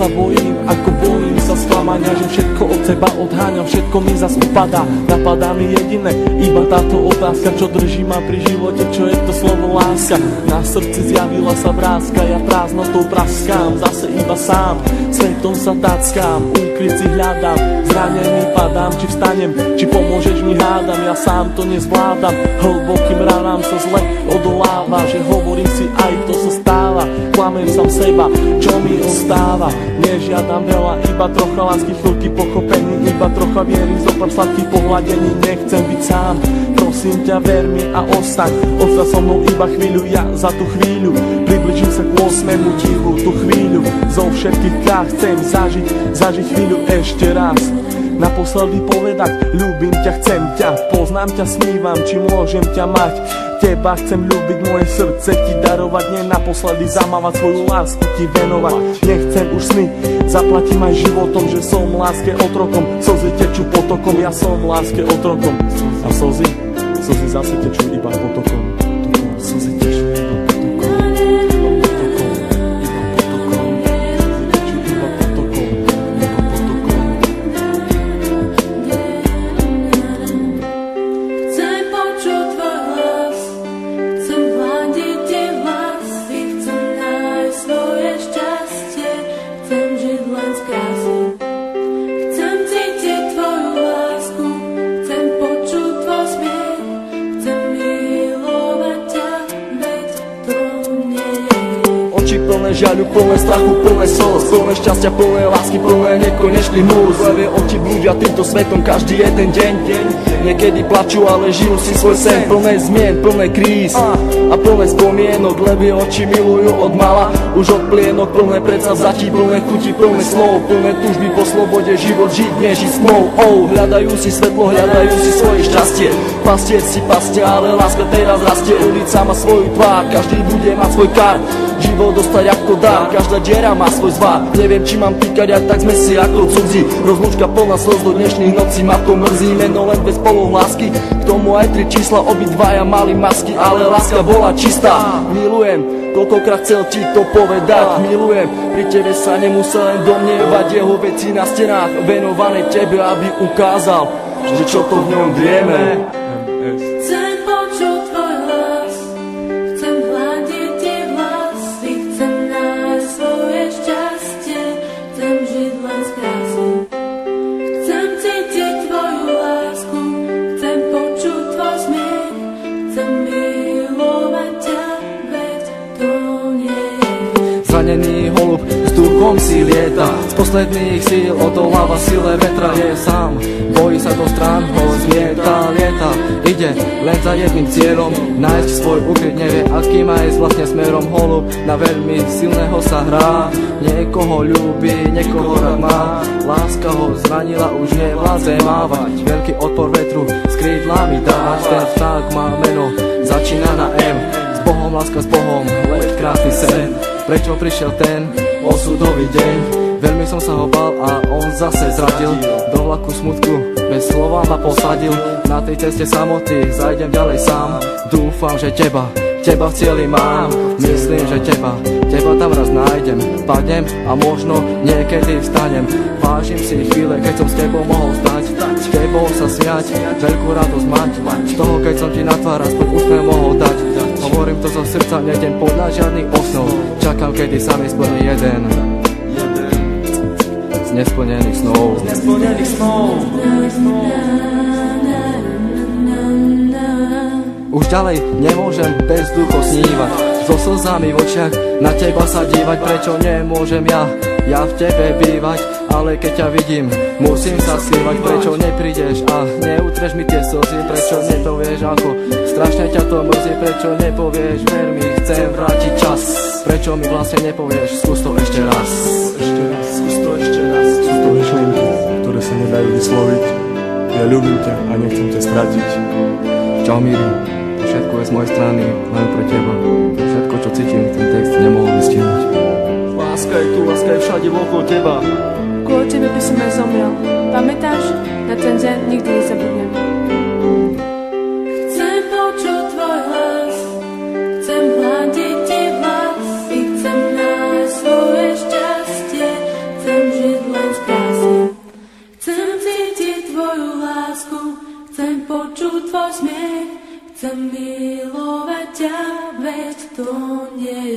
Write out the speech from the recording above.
sa bojím, ako bojím sa sklamania, že všetko od seba odháňam, všetko mi zas upadá. Napadá mi jediné, iba táto otázka, čo drží ma pri živote, čo je to slovo láska. Na srdci zjavila sa vrázka, ja prázdnotou praskám, zase iba sám, svetom sa tackám, úkryt si hľadám, zranený padám, či vstanem, či pomôžeš mi hádam, ja sám to nezvládam, hlbokým ranám sa zle odoláva, že hovorím si aj to sa stáva, klamem sám seba, čo mi ostáva, nežiadam veľa, iba trocha lásky, chvíľky pochopení, iba trocha viery, zopár sladkých pohľadení, nechcem byť sám, prosím ťa, ver mi a ostaň, ostaň so mnou iba chvíľu, ja za tú chvíľu približím sa k 8. divu, tú chvíľu zo všetkých krát chcem zažiť chvíľu ešte raz, naposledy povedať, ľúbim ťa, chcem ťa, poznám ťa, snívam, či môžem ťa mať, teba chcem ľúbiť, moje srdce ti darovať, nie naposledy zamávať, svoju lásku ti venovať, nechcem už sny, zaplatím aj životom, že som láske otrokom, slzy tečú potokom, ja som láske otrokom, a slzy zase tečú iba potokom, slzy tečú iba potokom. Žiaľu, plné strachu, plné slz, plné šťastia, plné lásky, plné nekonečný múz. Levé oči blúdia týmto svetom každý jeden deň. Niekedy plačú, ale žijú si svoj sen. Plné zmien, plné kríz a plné spomienok. Levé oči milujú od mala, už od plienok. Plné predsavzatí, plné chutí, plné slov, plné túžby po slobode, život žiť, nežiť snov. Hľadajú si svetlo, hľadajú si svoje šťastie. Pastier si pastia, ale láska teraz rastie. Ulica má svoju tvár, každý bude mať svoj kar. Život dostať ako dar, každá diera má svoj zvar. Neviem, či mám týkať, ak tak sme si ako cudzí. Rozlúčka plná slz do dnešných nocí, ma to mrzí. Meno len bez polov lásky, k tomu aj 3 čísla, obidvaja mali masky, ale láska bola čistá. Milujem, koľkokrát chcel ti to povedať. Milujem, pri tebe sa nemusel len domnievať. Jeho veci na stenách venované tebe, aby ukázal, že čo to v ňom vieme. Zranený holub s duchom si lieta, z posledných síl odoláva sile vetra. Je sám, bojí sa do strán, ho zmieta, lieta. Ide len za jedným cieľom, nájsť svoj ukryt, nevie akým aj s vlastne smerom. Holub na veľmi silného sa hrá, niekoho ľúbi, niekoho rád má. Láska ho zranila, už nevládze mávať, veľký odpor vetru s krídlami dávať. Ten vták má meno, začína na M, s Bohom, láska s Bohom, let krásny sen. Prečo prišiel ten osudový deň? Veľmi som sa ho bál a on zase zradil. Do vlaku smutku bez slova ma posadil. Na tej ceste samoty zajdem ďalej sám. Dúfam, že teba v cieli mám. Myslím, že teba tam raz nájdem. Padnem a možno niekedy vstanem. Vážim si chvíle, keď som s tebou mohol stať, s tebou sa smiať, veľkú radosť mať. Z toho, keď som ti na tvár aspoň úsmev mohol dať. Hovorím to zo srdca, nejdem podľa žiadnych osnov. Čakám, kedy sa mi splní jeden z nesplnených snov. Už ďalej nemôžem bez ducho snívať, so slzami v očiach na teba sa dívať. Prečo nemôžem ja v tebe bývať? Ale keď ťa vidím, musím sa skrývať. Prečo neprídeš a neutreš mi tie slzy? Prečo nepovieš, ako strašne ťa to mrzí? Prečo nepovieš, ver mi, chcem vrátiť čas? Prečo mi vlastne nepovieš, skús to ešte raz? Skús to ešte raz. Sú to myšlienky, ktoré sa nedajú vysloviť. Ja ľúbim ťa a nechcem ťa stratiť. Čau Miri, všetko je z mojej strany, len pre teba. Všetko, čo cítim, ten text nemohol vystihnúť. Láska je tu, láska je všade okolo teba. Kvôli tebe by som aj zomrel. Pamätáš? Na ten deň nikdy nezabudnem. Chcem počuť tvoj hlas, chcem hľadiť ti vlas, i chcem nájsť svoje šťastie, Chcem milovať ťa, veď to nie